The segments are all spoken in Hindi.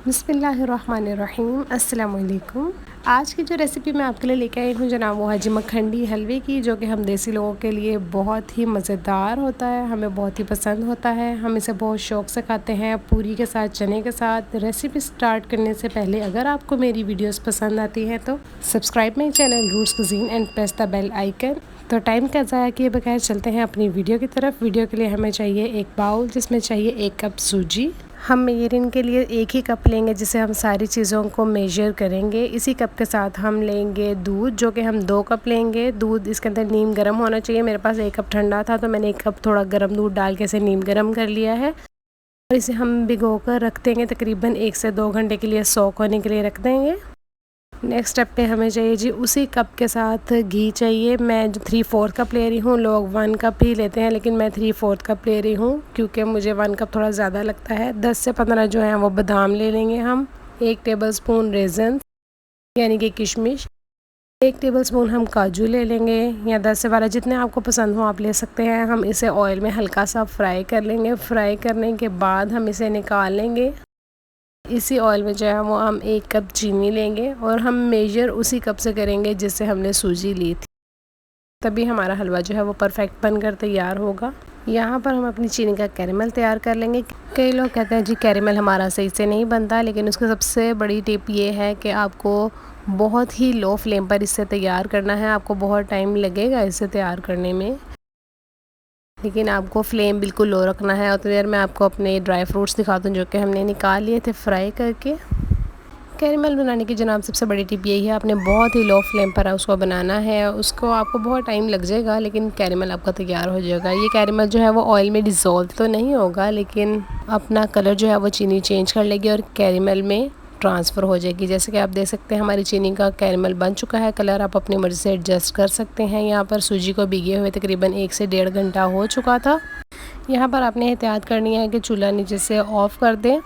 बिस्मिल्लाहिर्रहमानिर्रहीम। अस्सलाम वालेकुम। आज की जो रेसिपी मैं आपके लिए लेके आई हूँ जनाब वो है जी मखंडी हलवे की, जो कि हम देसी लोगों के लिए बहुत ही मज़ेदार होता है, हमें बहुत ही पसंद होता है। हम इसे बहुत शौक़ से खाते हैं पूरी के साथ, चने के साथ। रेसिपी स्टार्ट करने से पहले अगर आपको मेरी वीडियोस पसंद आती हैं तो subscribe my channel Roots Cuisine and press the bell icon. तो टाइम का ज़ाया किए बगैर चलते हैं अपनी वीडियो की तरफ। वीडियो के लिए हमें चाहिए एक बाउल जिसमें चाहिए 1 कप सूजी। हम मेजरिंग के लिए 1 ही कप लेंगे जिसे हम सारी चीज़ों को मेजर करेंगे। इसी कप के साथ हम लेंगे दूध, जो कि हम 2 कप लेंगे। दूध इसके अंदर नीम गर्म होना चाहिए। मेरे पास 1 कप ठंडा था तो मैंने 1 कप थोड़ा गर्म दूध डाल के इसे नीम गर्म कर लिया है और इसे हम भिगो कर रख देंगे। तकरीबन 1 से 2 घंटे के लिए सोक होने के लिए रख देंगे। नेक्स्ट स्टेप पे हमें चाहिए जी उसी कप के साथ घी चाहिए। मैं जो 3/4 कप ले रही हूँ, लोग 1 कप ही लेते हैं लेकिन मैं 3/4 कप ले रही हूँ क्योंकि मुझे 1 कप थोड़ा ज़्यादा लगता है। 10 से 15 जो हैं वो बादाम ले लेंगे हम। 1 टेबलस्पून रेज़न यानी कि किशमिश। 1 टेबलस्पून हम काजू ले लेंगे, या 10 से 12 जितने आपको पसंद हो आप ले सकते हैं। हम इसे ऑयल में हल्का सा फ्राई कर लेंगे। फ्राई करने के बाद हम इसे निकाल लेंगे। इसी ऑयल में जो है वो हम 1 कप चीनी लेंगे और हम मेजर उसी कप से करेंगे जिससे हमने सूजी ली थी, तभी हमारा हलवा जो है वो परफेक्ट बनकर तैयार होगा। यहाँ पर हम अपनी चीनी का कैरेमल तैयार कर लेंगे। कई लोग कहते हैं जी कैरेमल हमारा सही से नहीं बनता, लेकिन उसकी सबसे बड़ी टिप ये है कि आपको बहुत ही लो फ्लेम पर इसे तैयार करना है। आपको बहुत टाइम लगेगा इसे तैयार करने में, लेकिन आपको फ्लेम बिल्कुल लो रखना है। और तो यार मैं आपको अपने ड्राई फ्रूट्स दिखाता हूँ जो कि हमने निकाल लिए थे फ्राई करके। कैरेमल बनाने की जनाब सबसे बड़ी टिप यही है, आपने बहुत ही लो फ्लेम पर उसको बनाना है। उसको आपको बहुत टाइम लग जाएगा लेकिन कैरेमल आपका तैयार हो जाएगा। ये कैरेमल जो है वो ऑयल में डिज़ोल्व तो नहीं होगा, लेकिन अपना कलर जो है वो चीनी चेंज कर लेगी और कैरेमल में ट्रांसफ़र हो जाएगी। जैसे कि आप देख सकते हैं हमारी चीनी का कैरेमल बन चुका है। कलर आप अपनी मर्ज़ी से एडजस्ट कर सकते हैं। यहाँ पर सूजी को भीगे हुए तकरीबन 1 से 1.5 घंटा हो चुका था। यहाँ पर आपने एहतियात करनी है कि चूल्हा नीचे से ऑफ़ कर दें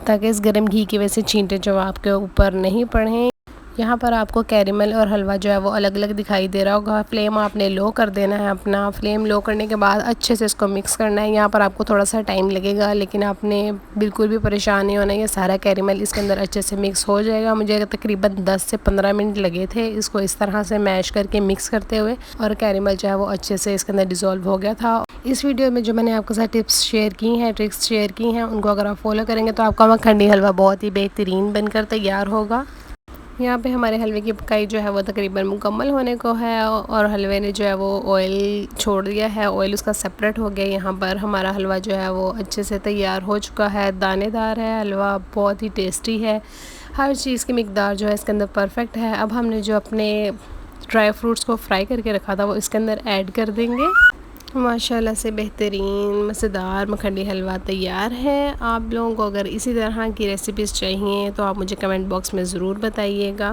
ताकि इस गर्म घी की वजह से छींटे जो आपके ऊपर नहीं पड़ें। यहाँ पर आपको कैरेमल और हलवा जो है वो अलग अलग दिखाई दे रहा होगा। फ्लेम आपने लो कर देना है अपना। फ्लेम लो करने के बाद अच्छे से इसको मिक्स करना है। यहाँ पर आपको थोड़ा सा टाइम लगेगा लेकिन आपने बिल्कुल भी परेशान नहीं होना। ये सारा कैरेमल इसके अंदर अच्छे से मिक्स हो जाएगा। मुझे तकरीबन 10 से 15 मिनट लगे थे इसको इस तरह से मैश करके मिक्स करते हुए, और कैरेमल जो है वो अच्छे से इसके अंदर डिज़ोल्व हो गया था। इस वीडियो में जो मैंने आपके साथ टिप्स शेयर की हैं, ट्रिक्स शेयर की हैं, उनको अगर आप फॉलो करेंगे तो आपका मखंडी हलवा बहुत ही बेहतरीन बनकर तैयार होगा। यहाँ पे हमारे हलवे की पकाई जो है वो तकरीबन मुकम्मल होने को है और हलवे ने जो है वो ऑयल छोड़ दिया है, ऑयल उसका सेपरेट हो गया। यहाँ पर हमारा हलवा जो है वो अच्छे से तैयार हो चुका है, दानेदार है हलवा, बहुत ही टेस्टी है। हर चीज़ की मिकदार जो है इसके अंदर परफेक्ट है। अब हमने जो अपने ड्राई फ्रूट्स को फ्राई करके रखा था वो इसके अंदर ऐड कर देंगे। माशाल्लाह से बेहतरीन मज़ेदार मखंडी हलवा तैयार है। आप लोगों को अगर इसी तरह की रेसिपीज़ चाहिए तो आप मुझे कमेंट बॉक्स में ज़रूर बताइएगा।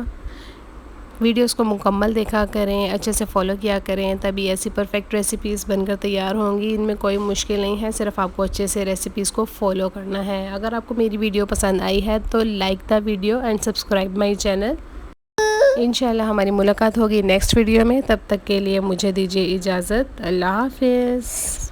वीडियोस को मुकम्मल देखा करें, अच्छे से फॉलो किया करें, तभी ऐसी परफेक्ट रेसिपीज़ बनकर तैयार होंगी। इनमें कोई मुश्किल नहीं है, सिर्फ आपको अच्छे से रेसिपीज़ को फॉलो करना है। अगर आपको मेरी वीडियो पसंद आई है तो like the video and subscribe my channel. इंशाल्लाह हमारी मुलाकात होगी नेक्स्ट वीडियो में। तब तक के लिए मुझे दीजिए इजाज़त। अल्लाह हाफ़िज़।